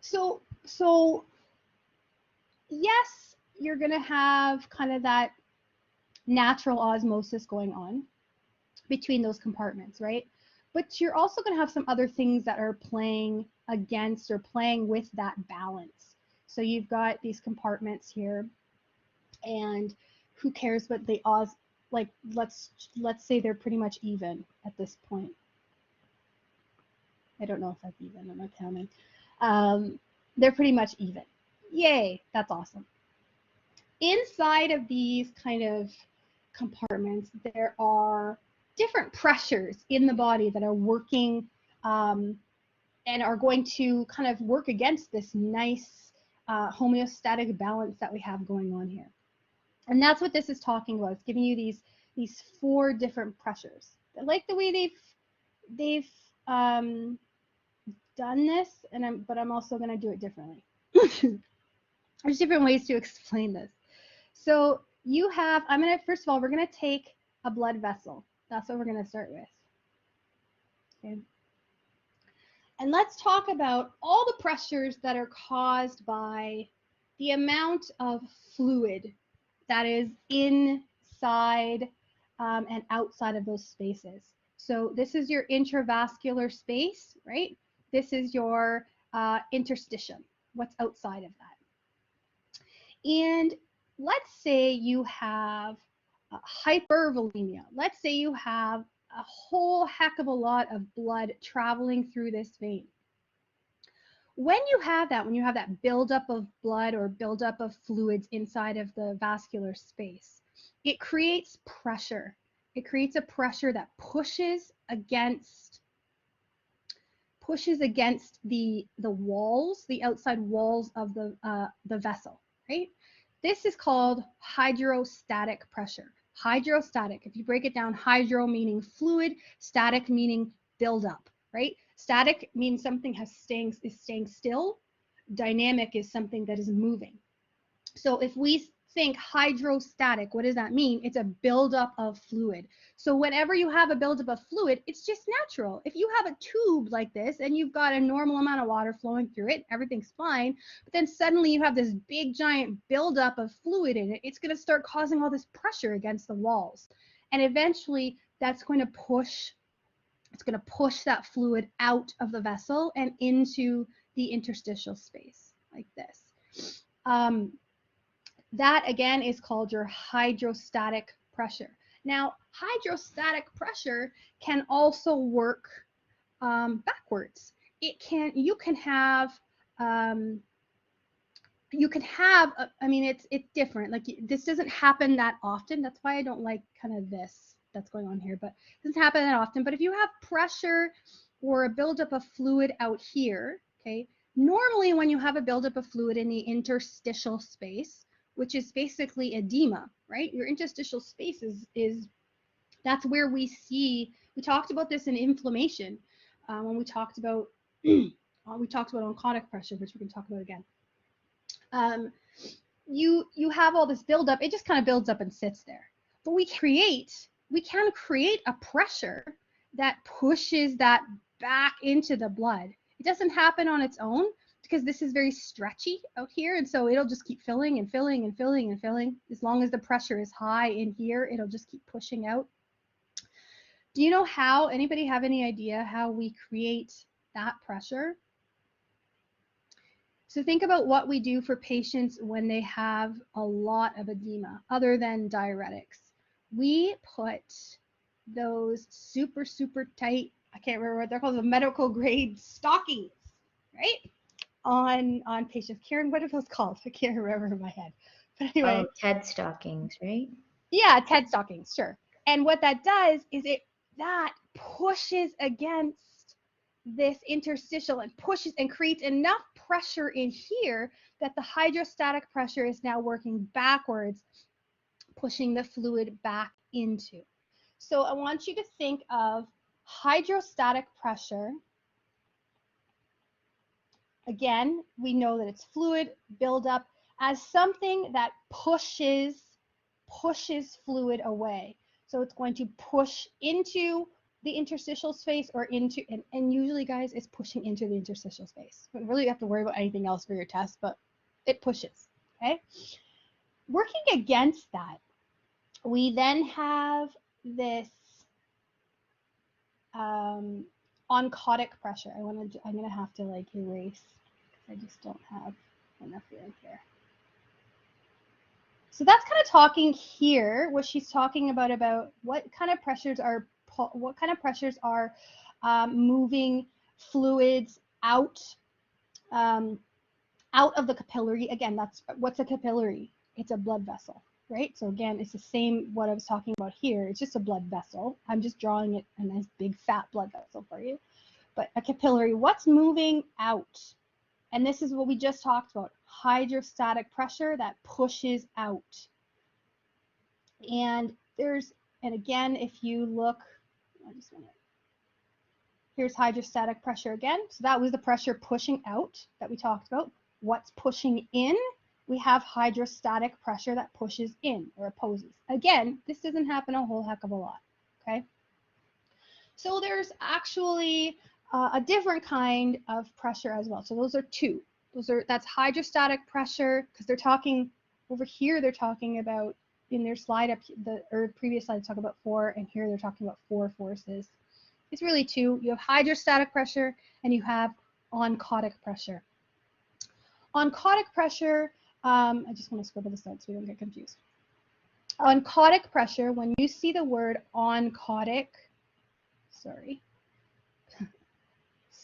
So yes, you're going to have kind of that natural osmosis going on between those compartments, right? But you're also going to have some other things that are playing against or playing with that balance. So you've got these compartments here, and who cares what they like, let's say they're pretty much even at this point. I don't know if that's even, I'm not counting. They're pretty much even. Yay, that's awesome. Inside of these kind of compartments, there are different pressures in the body that are working and are going to kind of work against this nice homeostatic balance that we have going on here. And that's what this is talking about. It's giving you these 4 different pressures. I like the way they've done this, but I'm also going to do it differently. There's different ways to explain this. So you have, first of all, we're going to take a blood vessel. That's what we're going to start with. Okay. And let's talk about all the pressures that are caused by the amount of fluid that is inside and outside of those spaces. So this is your intravascular space, right? This is your interstitium, what's outside of that. And let's say you have hypervolemia. Let's say you have a whole heck of a lot of blood traveling through this vein. When you have that buildup of blood or buildup of fluids inside of the vascular space, it creates pressure. It creates a pressure that pushes against the walls, the outside walls of the vessel, right? This is called hydrostatic pressure. Hydrostatic, if you break it down, hydro meaning fluid, static meaning buildup, right? Static means something is staying still. Dynamic is something that is moving. So if we think hydrostatic, what does that mean? It's a buildup of fluid. So whenever you have a buildup of fluid, it's just natural. If you have a tube like this and you've got a normal amount of water flowing through it, everything's fine. But then suddenly you have this big giant buildup of fluid in it. It's going to start causing all this pressure against the walls. And eventually that's going to push that fluid out of the vessel and into the interstitial space like this. That again is called your hydrostatic pressure. Now, hydrostatic pressure can also work backwards. You can have, it's different. Like this doesn't happen that often. That's why I don't like kind of this that's going on here, but it doesn't happen that often. But if you have pressure or a buildup of fluid out here, okay, normally when you have a buildup of fluid in the interstitial space, which is basically edema, right? Your interstitial space is that's where we talked about this in inflammation when we talked about oncotic pressure, which we can talk about again. You have all this buildup, it just kind of builds up and sits there. But we can create a pressure that pushes that back into the blood. It doesn't happen on its own, because this is very stretchy out here, and so it'll just keep filling and filling and filling and filling. As long as the pressure is high in here, it'll just keep pushing out. Do you know how? Anybody have any idea how we create that pressure? So think about what we do for patients when they have a lot of edema, other than diuretics. We put those super, super tight, I can't remember what they're called, the medical grade stockings, right? On patients. Karen, what are those called? I can't remember in my head. But anyway. Oh, TED stockings, right? Yeah, TED stockings, sure. And what that does is that pushes against this interstitial and pushes and creates enough pressure in here that the hydrostatic pressure is now working backwards, pushing the fluid back into. So I want you to think of hydrostatic pressure. Again, we know that it's fluid buildup as something that pushes fluid away. So it's going to push into the interstitial space or into, and usually, guys, it's pushing into the interstitial space. You don't really have to worry about anything else for your test, but it pushes, okay? Working against that, we then have this oncotic pressure. I'm gonna have to like erase because I just don't have enough room here. So that's kind of talking here, what she's talking about what kind of pressures are moving fluids out out of the capillary. Again, that's what's a capillary? It's a blood vessel, right? So again, it's the same what I was talking about here. It's just a blood vessel. I'm just drawing it a nice big fat blood vessel for you. But a capillary, what's moving out? And this is what we just talked about, hydrostatic pressure that pushes out. And again, if you look, here's hydrostatic pressure again. So that was the pressure pushing out that we talked about. What's pushing in? We have hydrostatic pressure that pushes in or opposes. Again, this doesn't happen a whole heck of a lot, okay? So there's actually a different kind of pressure as well. So those are two. That's hydrostatic pressure, because they're talking over here, they're talking about in their slide previous slide, talk about 4, and here they're talking about 4 forces. It's really 2. You have hydrostatic pressure and you have oncotic pressure. Oncotic pressure, I just want to scribble this out so we don't get confused. Oncotic pressure, when you see the word oncotic, sorry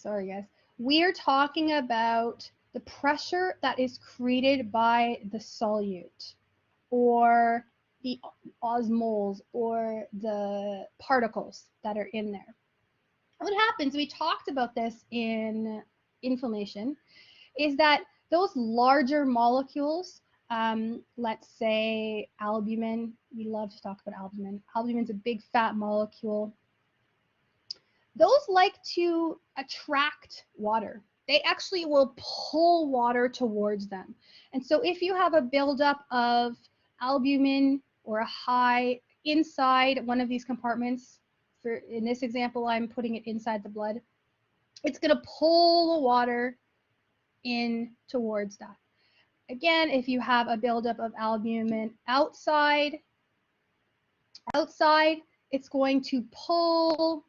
guys, we are talking about the pressure that is created by the solute or the osmoles or the particles that are in there. What happens, we talked about this in inflammation, is that those larger molecules, let's say albumin, we love to talk about albumin. Albumin's a big fat molecule. Those like to attract water. They actually will pull water towards them. And so if you have a buildup of albumin or a high inside one of these compartments, in this example, I'm putting it inside the blood, it's going to pull the water in towards that. Again, if you have a buildup of albumin outside, it's going to pull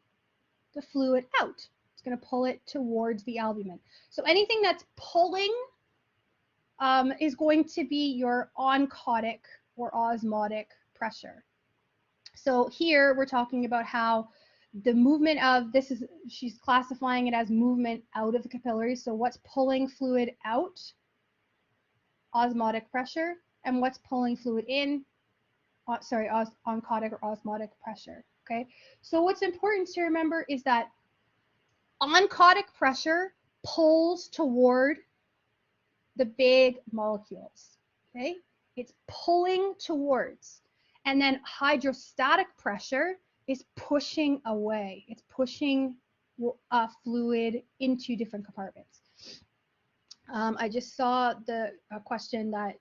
the fluid out. It's going to pull it towards the albumin. So anything that's pulling is going to be your oncotic or osmotic pressure. So here we're talking about how the movement of this is, she's classifying it as movement out of the capillaries. So what's pulling fluid out? Osmotic pressure. And what's pulling fluid in? Oncotic or osmotic pressure. Okay. So what's important to remember is that oncotic pressure pulls toward the big molecules. Okay. It's pulling towards. And then hydrostatic pressure is pushing away. It's pushing fluid into different compartments. I just saw a question that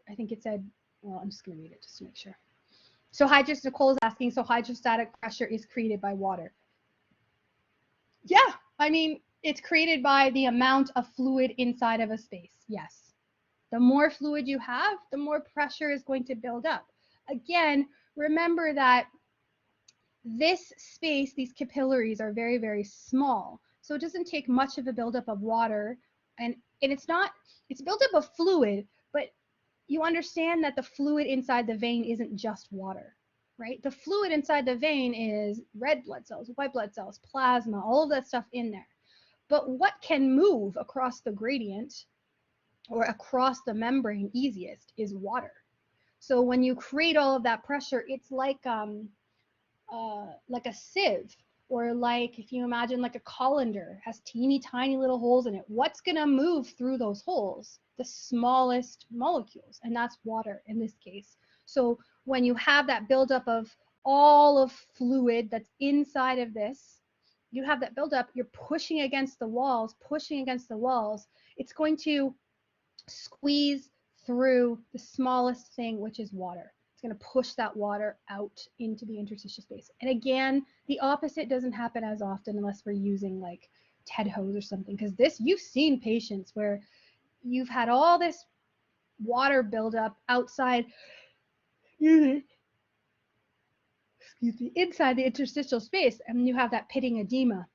I think it said, well, I'm just going to read it just to make sure. So Nicole is asking, so hydrostatic pressure is created by water. Yeah, I mean, it's created by the amount of fluid inside of a space. Yes. The more fluid you have, the more pressure is going to build up. Again, remember that this space, these capillaries are very, very small. So it doesn't take much of a buildup of water. And it's buildup of fluid, but you understand that the fluid inside the vein isn't just water, right? The fluid inside the vein is red blood cells, white blood cells, plasma, all of that stuff in there. But what can move across the gradient or across the membrane easiest is water. So when you create all of that pressure, it's like a sieve, or like if you imagine like a colander has teeny tiny little holes in it. What's going to move through those holes? The smallest molecules, and that's water in this case. So when you have that buildup of all of fluid that's inside of this, you have that buildup, you're pushing against the walls, it's going to squeeze through the smallest thing, which is water. It's going to push that water out into the interstitial space. And again, the opposite doesn't happen as often unless we're using like TED hose or something, because this, you've seen patients where you've had all this water build up outside, inside the interstitial space, and you have that pitting edema,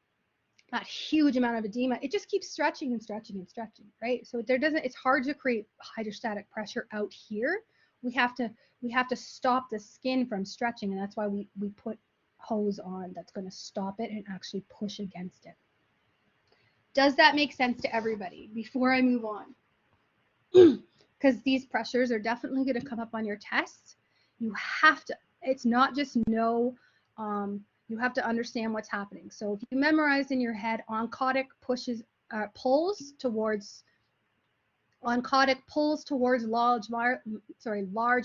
that huge amount of edema. It just keeps stretching and stretching and stretching, right? So it's hard to create hydrostatic pressure out here. We have to stop the skin from stretching, and that's why we put hose on that's going to stop it and actually push against it. Does that make sense to everybody before I move on? Because these pressures are definitely going to come up on your tests. You have to, it's not just know, you have to understand what's happening. So if you memorize in your head, oncotic pulls towards large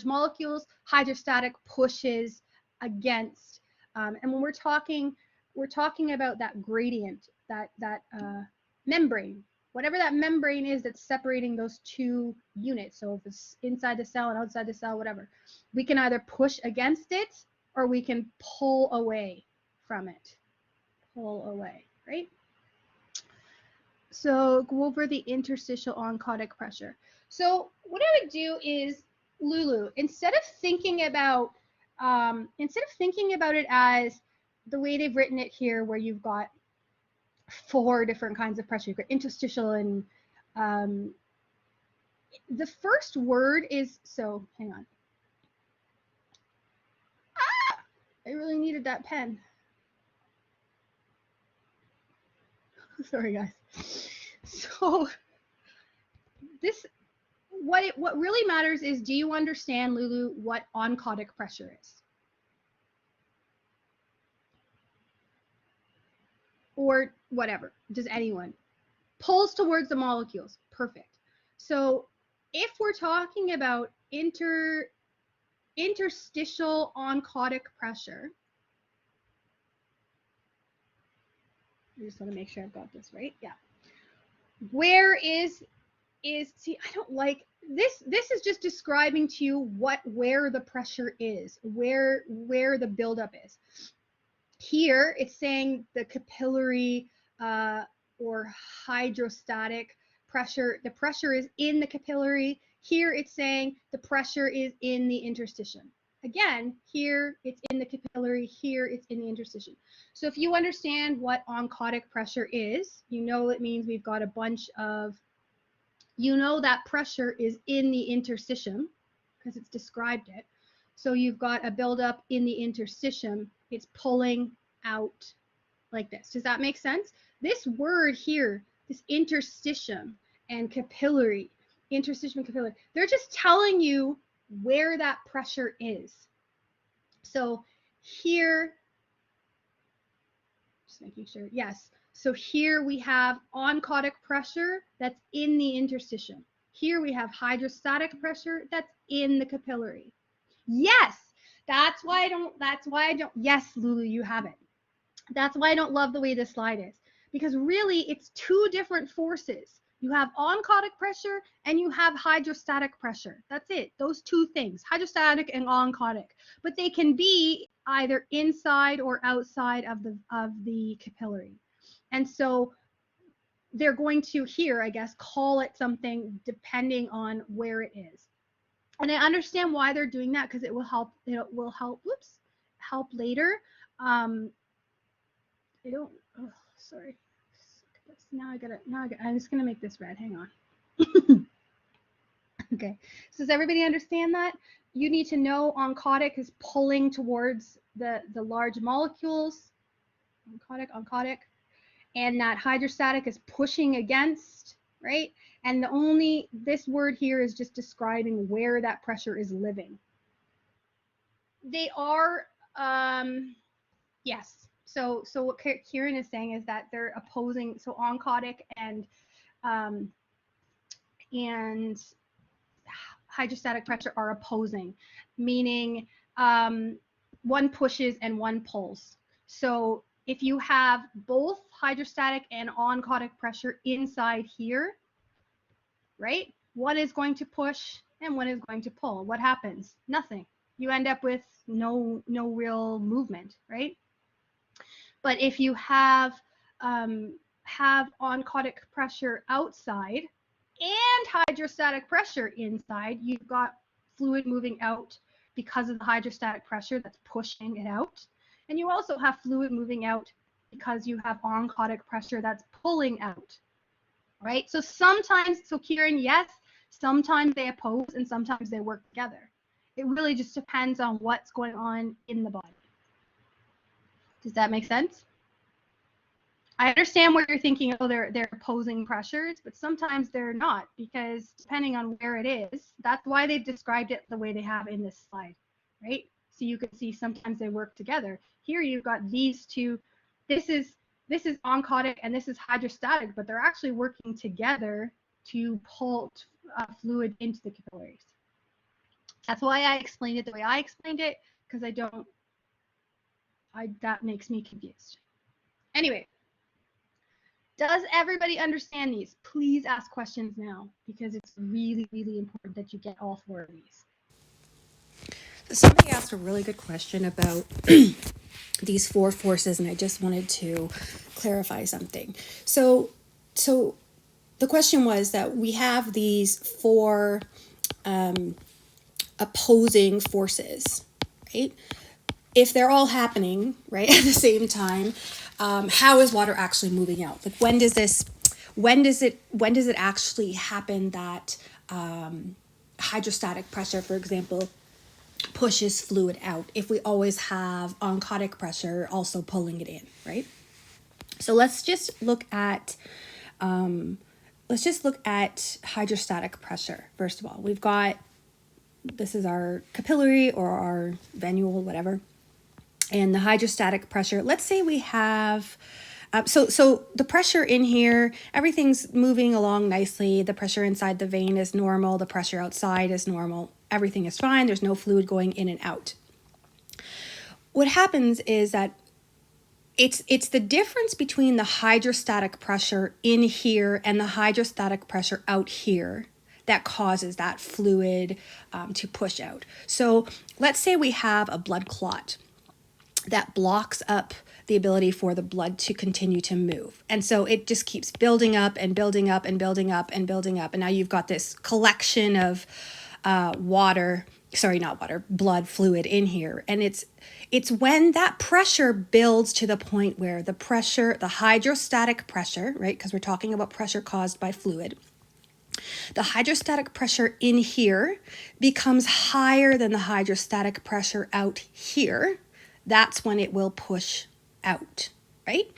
molecules, hydrostatic pushes against. And when we're talking about that gradient, that membrane, whatever that membrane is that's separating those two units. So if it's inside the cell and outside the cell, whatever, we can either push against it or we can pull away from it. Pull away, right? So go over the interstitial oncotic pressure. So what I would do is, Lulu, instead of thinking about it as the way they've written it here, where you've got 4 different kinds of pressure. You've got interstitial, and the first word is, so hang on. I really needed that pen. Sorry, guys. So what really matters is, do you understand, Lulu, what oncotic pressure is? Or whatever, does anyone? Pulls towards the molecules, perfect. So if we're talking about interstitial oncotic pressure, I just want to make sure I've got this right. Yeah. Where is see, I don't like this. This is just describing to you where the pressure is, where the buildup is. Here it's saying the capillary or hydrostatic pressure. The pressure is in the capillary. Here it's saying the pressure is in the interstitium. Again, here it's in the capillary, here it's in the interstitium. So if you understand what oncotic pressure is, you know it means we've got a bunch of, you know that pressure is in the interstitium because it's described it. So you've got a buildup in the interstitium. It's pulling out like this. Does that make sense? This word here, this interstitium and capillary, interstitium and capillary, they're just telling you where that pressure is. So here, just making sure, yes. So here we have oncotic pressure that's in the interstitium. Here we have hydrostatic pressure that's in the capillary. Yes, that's why I don't, yes, Lulu, you have it. That's why I don't love the way this slide is, because really it's 2 different forces. You have oncotic pressure and you have hydrostatic pressure. That's it. Those 2 things, hydrostatic and oncotic, but they can be either inside or outside of the capillary. And so they're going to here, I guess, call it something depending on where it is. And I understand why they're doing that, because it will help, help later. I don't, oh, sorry. I'm just gonna make this red, hang on. Okay, so does everybody understand that? You need to know oncotic is pulling towards the large molecules, oncotic, and that hydrostatic is pushing against, right? And this word here is just describing where that pressure is living. They are, yes. So what Kieran is saying is that they're opposing, so oncotic and hydrostatic pressure are opposing, meaning one pushes and one pulls. So if you have both hydrostatic and oncotic pressure inside here, right? One is going to push and one is going to pull. What happens? Nothing. You end up with no real movement, right? But if you have oncotic pressure outside and hydrostatic pressure inside, you've got fluid moving out because of the hydrostatic pressure that's pushing it out. And you also have fluid moving out because you have oncotic pressure that's pulling out, right? So sometimes, so Kieran, yes, sometimes they oppose and sometimes they work together. It really just depends on what's going on in the body. Does that make sense? I understand what you're thinking. Oh, they're opposing pressures, but sometimes they're not, because depending on where it is, that's why they've described it the way they have in this slide, right? So you can see sometimes they work together. Here you've got these two. This is oncotic and this is hydrostatic, but they're actually working together to pull fluid into the capillaries. That's why I explained it the way I explained it, because that makes me confused. Anyway. Does everybody understand these? Please ask questions now, because it's really, really important that you get all 4 of these. Somebody asked a really good question about these 4 forces, and I just wanted to clarify something. So the question was that we have these 4 opposing forces, right? If they're all happening, right, at the same time, how is water actually moving out? Like, when does it actually happen that hydrostatic pressure, for example, pushes fluid out, if we always have oncotic pressure also pulling it in, right? So let's just look at hydrostatic pressure. First of all, we've got, this is our capillary or our venule, whatever, and the hydrostatic pressure. Let's say we have so the pressure in here, everything's moving along nicely. The pressure inside the vein is normal. The pressure outside is normal. Everything is fine. There's no fluid going in and out. What happens is that it's the difference between the hydrostatic pressure in here and the hydrostatic pressure out here that causes that fluid to push out. So let's say we have a blood clot that blocks up the ability for the blood to continue to move. And so it just keeps building up and building up and building up and building up. And now you've got this collection of blood fluid in here. And it's when that pressure builds to the point where the hydrostatic pressure, right? Because we're talking about pressure caused by fluid. The hydrostatic pressure in here becomes higher than the hydrostatic pressure out here. That's when it will push out, right?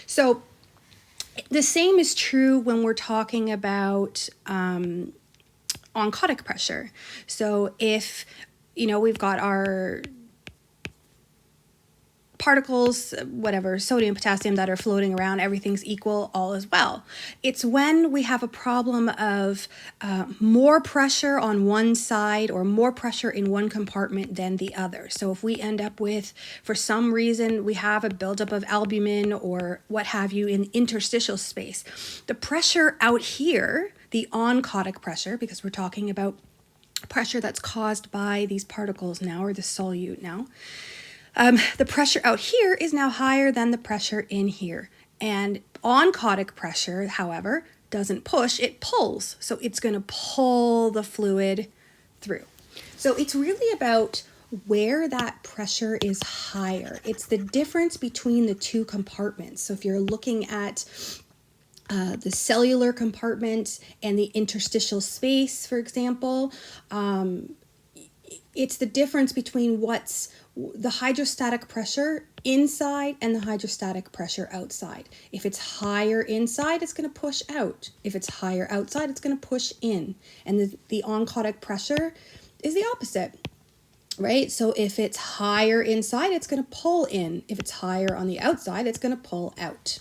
So the same is true when we're talking about oncotic pressure. So if, we've got our particles, whatever, sodium, potassium, that are floating around, everything's equal, all is well. It's when we have a problem of more pressure on one side or more pressure in one compartment than the other. So if we end up with, for some reason, we have a buildup of albumin or what have you in interstitial space, the pressure out here, the oncotic pressure, because we're talking about pressure that's caused by these particles now, or the solute now, the pressure out here is now higher than the pressure in here. And oncotic pressure, however, doesn't push, it pulls. So it's going to pull the fluid through. So it's really about where that pressure is higher. It's the difference between the 2 compartments. So if you're looking at the cellular compartment and the interstitial space, for example, it's the difference between what's the hydrostatic pressure inside and the hydrostatic pressure outside. If it's higher inside, it's going to push out. If it's higher outside, it's going to push in. And the oncotic pressure is the opposite, right? So if it's higher inside, it's going to pull in. If it's higher on the outside, it's going to pull out.